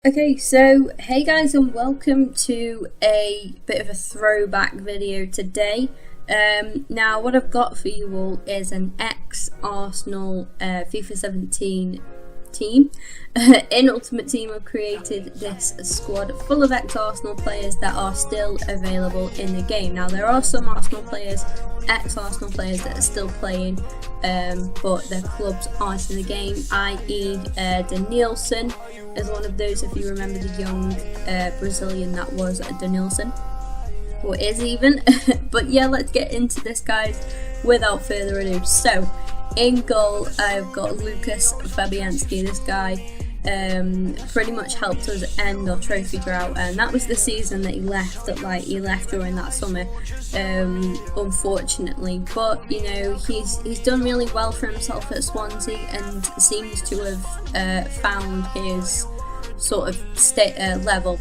Okay, so hey guys, and welcome to a bit of a throwback video today. Now what I've got for you all is an ex-Arsenal FIFA 17 team. In Ultimate Team I've created this squad full of ex-Arsenal players that are still available in the game. Now there are some Arsenal players, ex-Arsenal players that are still playing, but their clubs aren't in the game, i.e. Danielson is one of those, if you remember the young Brazilian that was Danielson, or is even. But yeah, let's get into this, guys, without further ado. So in goal I've got Lucas Fabianski. This guy pretty much helped us end our trophy drought, and that was the season that he left. He left during that summer, unfortunately. But you know, he's done really well for himself at Swansea and seems to have found his sort of level.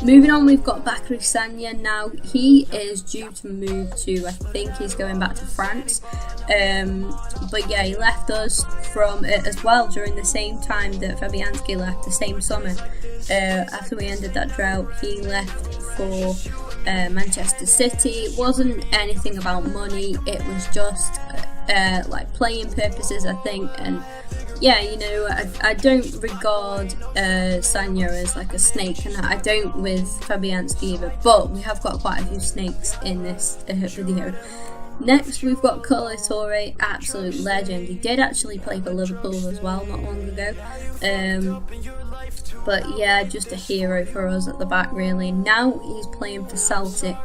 Moving on, we've got Bakary Sagna. Now he is due to move to, I think he's going back to France, but yeah, he left us from it as well during the same time that Fabianski left, the same summer. After we ended that drought, he left for Manchester City. It wasn't anything about money, it was just like playing purposes, I think. And yeah, you know, I don't regard Sagna as like a snake, and I don't with Fabianski either, but we have got quite a few snakes in this video. Next we've got Kolo Touré, absolute legend. He did actually play for Liverpool as well not long ago, but yeah, just a hero for us at the back really. Now he's playing for Celtic,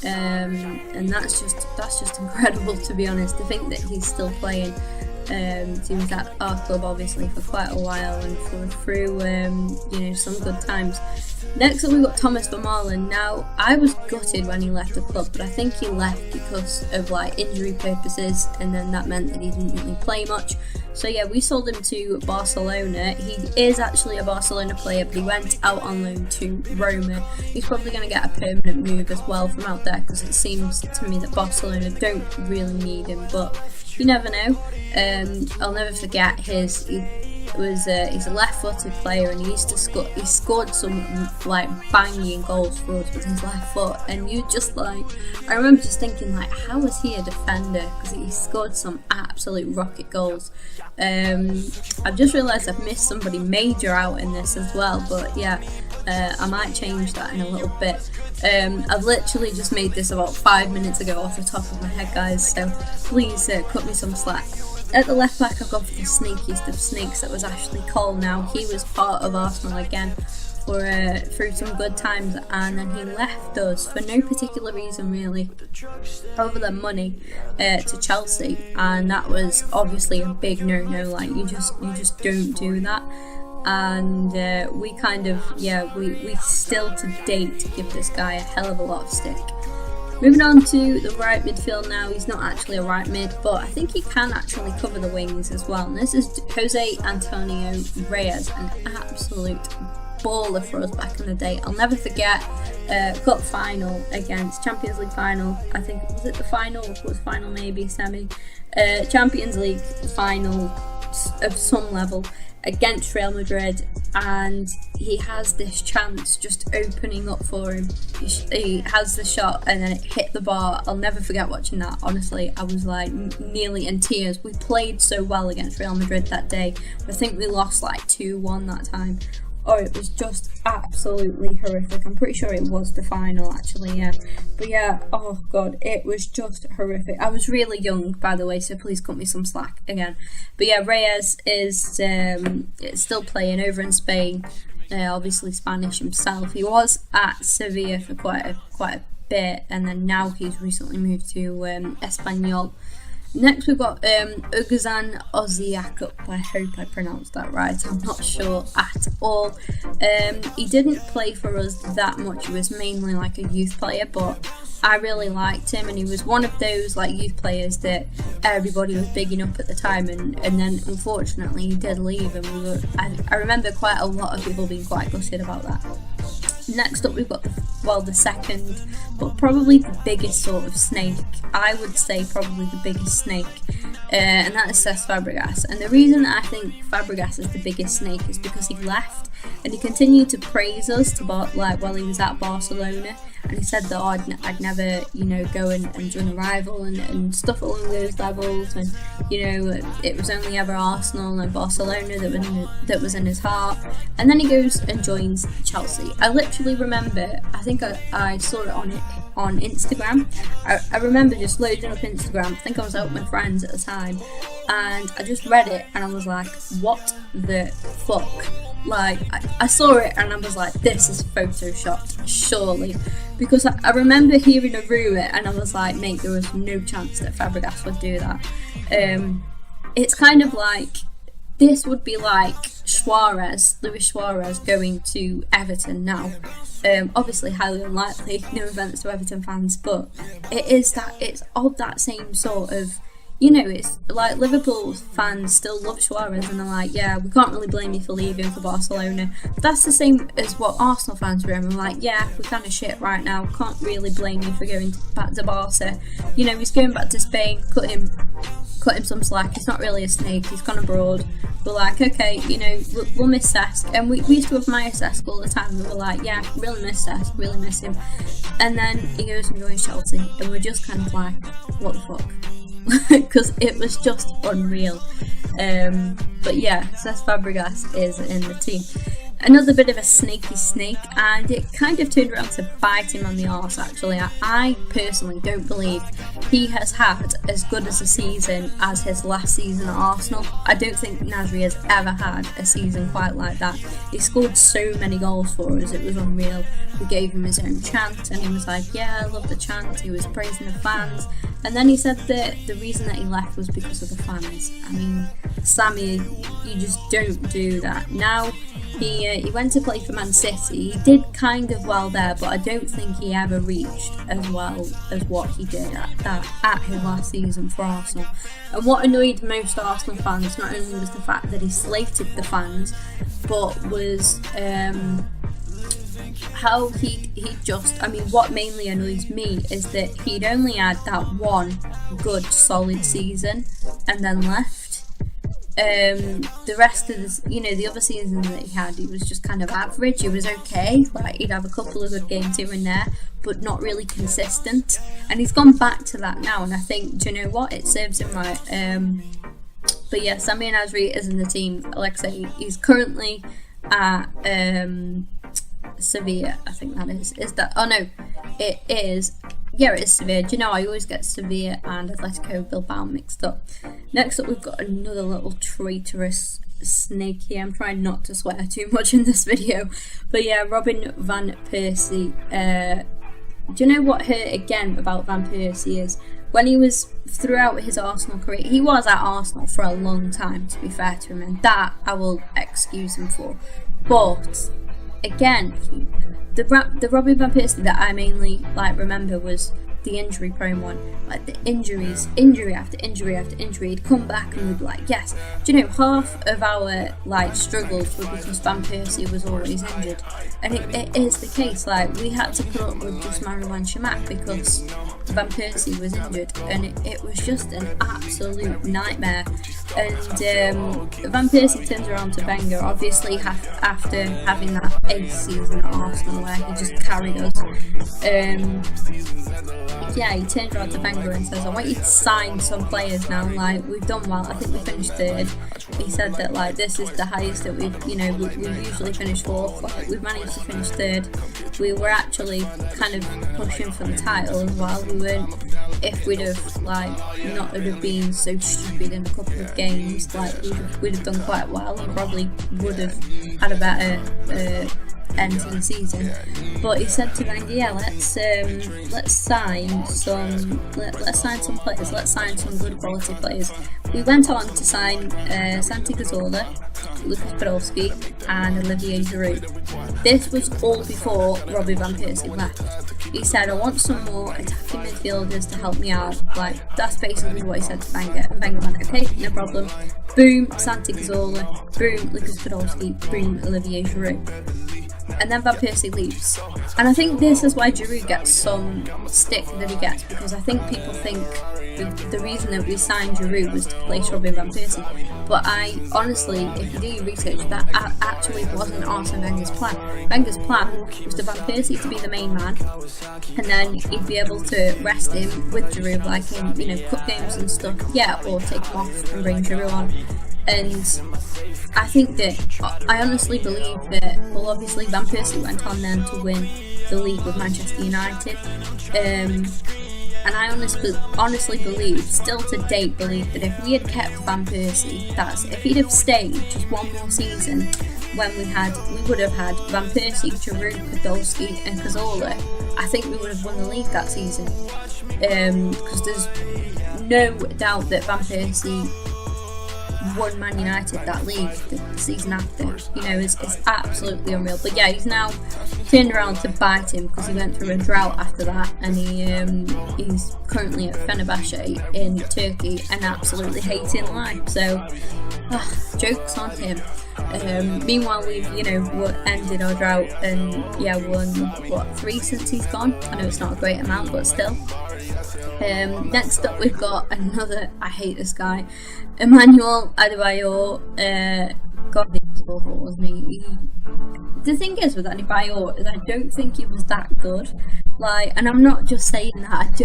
and that's just incredible, to be honest, to think that he's still playing. He was at our club obviously for quite a while and through you know, some good times. Next up we've got Thomas Vermaelen. Now I was gutted when he left the club, but I think he left because of like injury purposes, and then that meant that he didn't really play much. So yeah, we sold him to Barcelona. He is actually a Barcelona player, but he went out on loan to Roma. He's probably going to get a permanent move as well from out there, because it seems to me that Barcelona don't really need him, but you never know. I'll never forget he's a left-footed player, and he scored some like banging goals for us with his left foot, and you just like, I remember just thinking like, how is he a defender, because he scored some absolute rocket goals. I've just realised I've missed somebody major out in this as well, but yeah, I might change that in a little bit. I've literally just made this about 5 minutes ago off the top of my head, guys, so please cut me some slack. At the left back I've got the snakiest of snakes, that was Ashley Cole. Now he was part of Arsenal again for through some good times, and then he left us for no particular reason really, other than money, to Chelsea, and that was obviously a big no-no. Like you just don't do that. And we kind of, yeah, we still to date give this guy a hell of a lot of stick. Moving on to the right midfield now. He's not actually a right mid, but I think he can actually cover the wings as well. And this is Jose Antonio Reyes, an absolute baller for us back in the day. I'll never forget cup final against Champions League final. I think, was it the final? Was final maybe semi? Champions League final of some level against Real Madrid, and he has this chance just opening up for him. He has the shot and then it hit the bar. I'll never forget watching that, honestly. I was like nearly in tears. We played so well against Real Madrid that day. I think we lost like 2-1 that time. Oh, it was just absolutely horrific. I'm pretty sure it was the final actually, yeah. But yeah, oh god, it was just horrific. I was really young, by the way, so please cut me some slack again. But yeah, Reyes is still playing over in Spain, obviously Spanish himself. He was at Sevilla for quite a bit, and then now he's recently moved to Espanyol. Next we've got Ugazan Oziakup. I hope I pronounced that right, I'm not sure at all. He didn't play for us that much, he was mainly like a youth player, but I really liked him, and he was one of those like youth players that everybody was bigging up at the time, and then unfortunately he did leave, and I remember quite a lot of people being quite gutted about that. Next up we've got the second, but probably the biggest sort of snake. I would say probably the biggest snake and that is Cesc Fabregas. And the reason I think Fabregas is the biggest snake is because he left and he continued to praise us while he was at Barcelona, and he said that I'd never, go and join a rival and stuff along those levels, and it was only ever Arsenal and Barcelona that was in his heart. And then he goes and joins Chelsea. I literally remember, I think I saw it on Instagram. I remember just loading up Instagram. I think I was out with my friends at the time, and I just read it and I was like, what the fuck? Like, I saw it and I was like, this is photoshopped, surely. Because I remember hearing a rumour and I was like, mate, there was no chance that Fabregas would do that. It's kind of like, this would be like Luis Suarez going to Everton now. Obviously highly unlikely, no offence to Everton fans, but it's of that same sort of, it's like Liverpool fans still love Suarez and they're like, yeah, we can't really blame you for leaving for Barcelona. That's the same as what Arsenal fans were, and we're like, yeah, we're kind of shit right now, can't really blame you for going back to Barca. He's going back to Spain, cut him some slack, he's not really a snake, he's gone abroad. We're like, okay, we'll miss Cesc, and we used to admire Cesc all the time. We were like, yeah, really miss Cesc, really miss him. And then he goes and joins Chelsea, and we're just kind of like, what the fuck? Because it was just unreal. But yeah, Cesc Fabregas is in the team. Another bit of a snaky snake, and it kind of turned around to bite him on the arse actually. I personally don't believe he has had as good as a season as his last season at Arsenal. I don't think Nasri has ever had a season quite like that. He scored so many goals for us, it was unreal. We gave him his own chant and he was like, yeah, I love the chant. He was praising the fans, and then he said that the reason that he left was because of the fans. I mean, Sammy, you just don't do that. Now he went to play for Man City. He did kind of well there, but I don't think he ever reached as well as what he did at his last season for Arsenal. And what annoyed most Arsenal fans not only was the fact that he slated the fans, but was how what mainly annoys me is that he'd only had that one good solid season and then left. The rest of the other seasons that he had, he was just kind of average. He was okay, like he'd have a couple of good games here and there, but not really consistent. And he's gone back to that now, and I think, do you know what, it serves him right. But yeah, Samir Nasri is in the team. Like I say, he's currently at Sevilla, I think that is. Is that? Oh no, it is. Yeah, it is Sevilla. Do you know, I always get Sevilla and Atletico Bilbao mixed up. Next up, we've got another little traitorous snake here. I'm trying not to swear too much in this video. But yeah, Robin van Persie. Do you know what hurt again about Van Persie is? When he was throughout his Arsenal career, he was at Arsenal for a long time, to be fair to him, and that I will excuse him for. But again, the Robin van Persie that I mainly remember was the injury-prone one. Like the injury after injury after injury. He'd come back and we'd be like, yes. Do you know, half of our struggles were because Van Persie was always injured, and it is the case. Like, we had to put up with just Marouane Chamakh because Van Persie was injured, and it was just an absolute nightmare. And Van Persie turns around to Wenger, obviously after having that ace season at Arsenal where he just carried us. Yeah, he turns around to Wenger and says, I want you to sign some players now. Like, we've done well. I think we finished third. He said that this is the highest that we usually finish fourth. Like, we've managed to finish third. We were actually kind of pushing for the title as well. We weren't. If we'd have not have been so stupid in a couple of games, we'd have done quite well and probably would have had a better end to the season. But he said to Wenger, yeah, let's sign some players, let's sign some good quality players. We went on to sign Santi Cazorla, Lucas Podolski and Olivier Giroud. This was all before Robbie Van Persie left. He said, I want some more attacking midfielders to help me out. That's basically what he said to Wenger, and Wenger went, okay, no problem. Boom, Santi Cazorla, boom, Lucas Podolski, boom, Olivier Giroud. And then Van Persie leaves. And I think this is why Giroud gets some stick that he gets, because I think people think the reason that we signed Giroud was to replace Robin van Persie. But I honestly, if you do your research, that actually wasn't Arsene Wenger's plan. Wenger's plan was for Van Persie to be the main man, and then he'd be able to rest him with Giroud, like in cup games and stuff. Yeah, or take him off and bring Giroud on. And I think that, I honestly believe that, well, obviously Van Persie went on then to win the league with Manchester United, and I honestly believe, still to date believe, that if we had kept Van Persie, that's if he'd have stayed just one more season, when we would have had Van Persie, Giroud, Podolski and Cazorla, I think we would have won the league that season, because there's no doubt that Van Persie won Man United that league the season after. It's absolutely unreal. But yeah, he's now turned around to bite him, because he went through a drought after that, and he's currently at Fenerbahce in Turkey and absolutely hating life. So jokes on him. Meanwhile, we've ended our drought and won 3 since he's gone. I know it's not a great amount, but still. Next up, we've got another. I hate this guy, Emmanuel Adebayor. God, he was awful, wasn't he? The thing is with Adebayor is I don't think he was that good. And I'm not just saying that.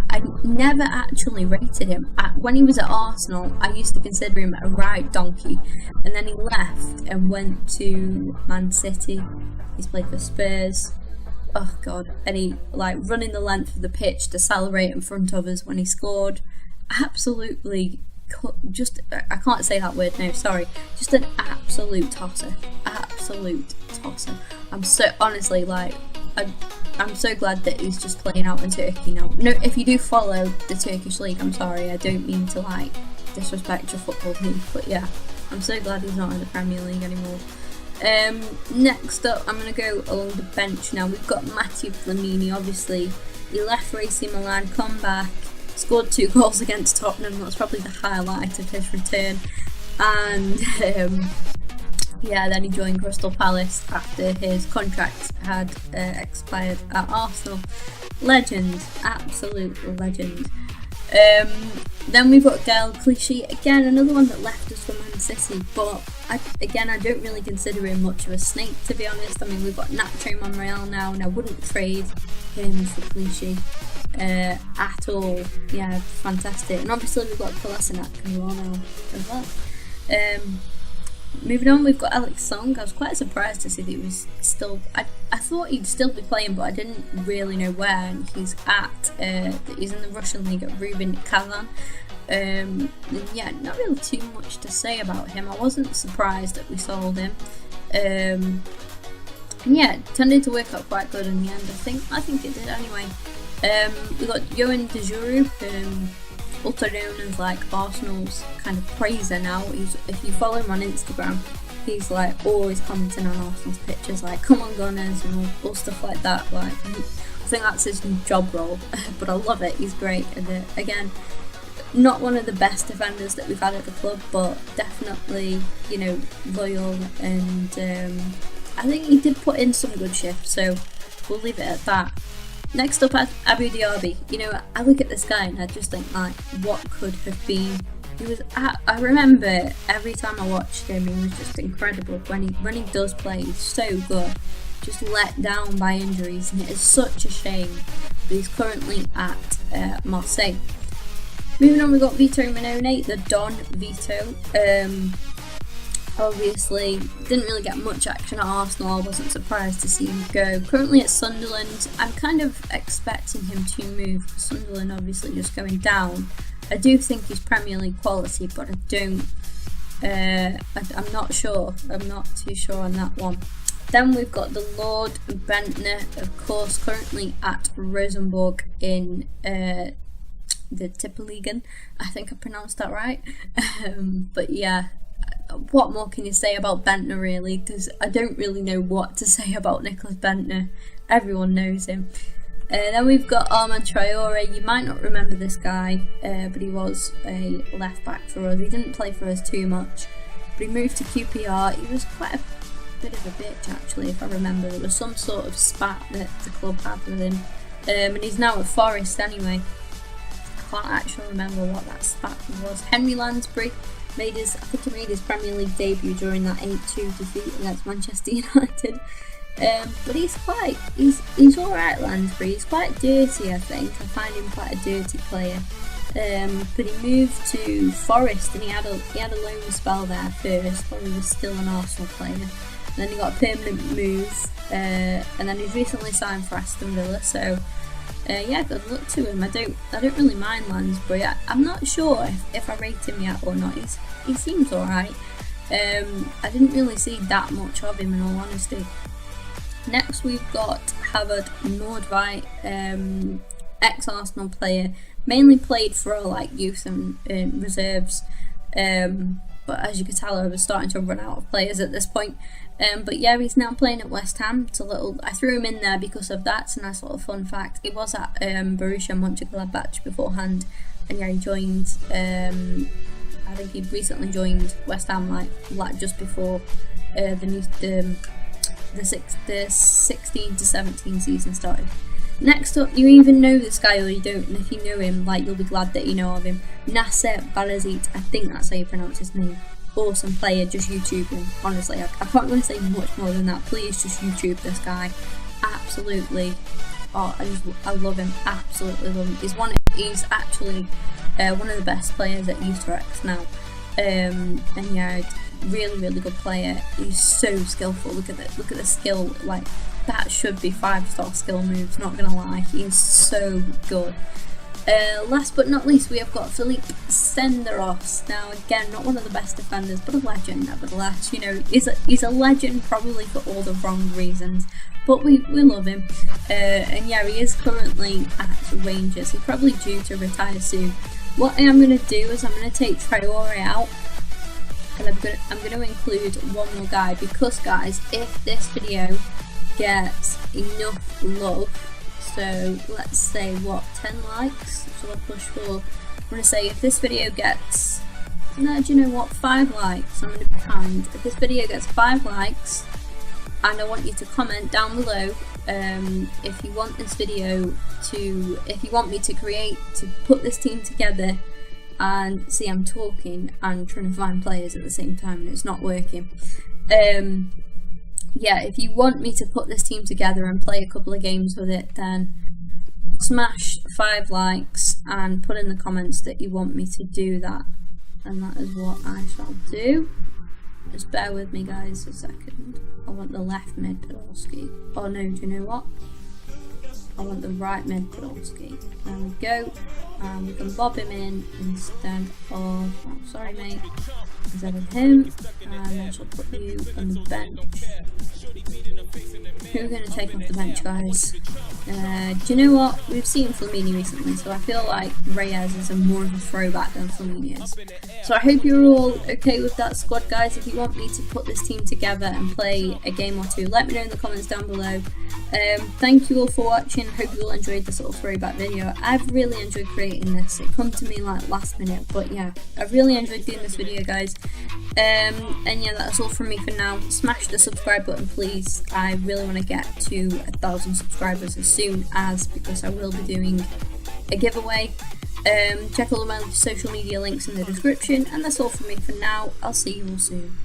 I never actually rated him. When he was at Arsenal, I used to consider him a right donkey, and then he left and went to Man City. He's played for Spurs. Oh God, and he running the length of the pitch to celebrate in front of us when he scored. Absolutely, I can't say that word now, sorry. Just an absolute tosser. I'm so, honestly, I'm so glad that he's just playing out in Turkey now. No, if you do follow the Turkish league, I'm sorry, I don't mean to disrespect your football team, but yeah, I'm so glad he's not in the Premier League anymore. Next up, I'm going to go along the bench now. We've got Matteo Flamini, obviously. He left AC Milan, come back, scored 2 goals against Tottenham. That's probably the highlight of his return. And then he joined Crystal Palace after his contract had expired at Arsenal. Legend, absolute legend. Then we've got Gael Clichy, again another one that left us for Man City, but I don't really consider him much of a snake, to be honest. I mean, we've got Nacho Monreal now, and I wouldn't trade him for Clichy at all. Yeah, fantastic. And obviously we've got Kolasinac as well. Moving on, we've got Alex Song. I was quite surprised to see that he was still. I thought he'd still be playing, but I didn't really know where. And he's he's in the Russian league at Rubin Kazan. Not really too much to say about him. I wasn't surprised that we sold him. It turned out to work out quite good in the end. I think it did anyway. We got Johan de Juru, also known as Arsenal's kind of praiser now. If you follow him on Instagram, he's always commenting on Arsenal's pictures, come on Gunners, and all stuff like that. I think that's his new job role, but I love it. He's great, and again, not one of the best defenders that we've had at the club, but definitely loyal, and I think he did put in some good shifts, so we'll leave it at that. Next up, Abu Dhabi. I look at this guy and I just think, what could have been? I remember every time I watched him, he was just incredible. When he does play, he's so good. Just let down by injuries, and it is such a shame that he's currently at Marseille. Moving on, we've got Vito Minone, the Don Vito. Obviously, didn't really get much action at Arsenal. I wasn't surprised to see him go. Currently at Sunderland, I'm kind of expecting him to move. Sunderland obviously just going down. I do think he's Premier League quality, but I don't. I'm not sure. I'm not too sure on that one. Then we've got the Lord Bentner, of course, currently at Rosenborg in the Tippeligaen. I think I pronounced that right. But yeah. What more can you say about Bentner, really? Because I don't really know what to say about Nicholas Bentner. Everyone knows him. Then we've got Armand Traore. You might not remember this guy, but he was a left back for us. He didn't play for us too much, but he moved to QPR. He was quite a bit of a bitch, actually, if I remember. There was some sort of spat that the club had with him, and he's now at Forest anyway. can't actually remember what that stat was. Henry Lansbury made his Premier League debut during that 8-2 defeat against Manchester United. But he's alright, Lansbury. He's quite dirty, I think. I find him quite a dirty player. But he moved to Forest, and he had a loan spell there first when he was still an Arsenal player. And then he got a permanent move, and then he's recently signed for Aston Villa. So yeah, good luck to him. I don't really mind Lansbury. I'm not sure if I rate him yet or not. He seems alright. I didn't really see that much of him, in all honesty. Next we've got Havard Nordveit, ex-Arsenal player, mainly played for like youth and reserves, but as you can tell I was starting to run out of players at this point. But yeah, he's now playing at West Ham. I threw him in there because of that. It's a nice little fun fact. He was at Borussia Mönchengladbach beforehand, and yeah, he joined, I think he recently joined West Ham like just before the 16 to 17 season started. Next up, you either know this guy or you don't, and if you know him, like, you'll be glad that you know of him. Nasser Barazit, I think that's how you pronounce his name. Awesome player, just YouTube him. Honestly, I can't really say much more than that. Please just YouTube this guy. Absolutely. Oh, I love him. Absolutely love him. He's actually one of the best players at Utrecht now. And yeah, really good player. He's so skillful. Look at the skill. Like, that should be 5-star skill moves, not gonna lie. He's so good. Last but not least, we have got Philippe Senderos. Now, again, not one of the best defenders, but a legend nevertheless. You know, he's a legend probably for all the wrong reasons, but we love him. And yeah, he is currently at Rangers. He's probably due to retire soon. What I am going to do is I'm going to take Traore out, and I'm going to include one more guy, because guys, if this video gets enough love, so let's say what, 10 likes, so I'll push for, I'm going to say if this video gets, no, do you know what, 5 likes, I'm going to be kind. If this video gets 5 likes, and I want you to comment down below if you want this video to, if you want me to put this team together. And see, I'm talking and trying to find players at the same time, and it's not working. Yeah, if you want me to put this team together and play a couple of games with it, then smash 5 likes and put in the comments that you want me to do that, and that is what I shall do. Just bear with me, guys, a second. I want the left mid Podolski. Oh no, do you know what? I want the right mid Podolski. There we go. We can bob him in instead of, oh, sorry mate, instead of him, and I shall put you on the bench. Who are we going to take off the bench, guys? Do you know what? We've seen Flamini recently, so I feel like Reyes is more of a throwback than Flamini is. So I hope you're all okay with that squad, guys. If you want me to put this team together and play a game or two, let me know in the comments down below. Thank you all for watching. Hope you all enjoyed this little throwback video. I've really enjoyed creating this. It come to me like last minute, but yeah, I've really enjoyed doing this video, guys. And yeah, that's all from me for now. Smash the subscribe button, please. I really want to get to 1,000 subscribers as soon as, because I will be doing a giveaway. Check all of my social media links in the description, and that's all from me for now. I'll see you all soon.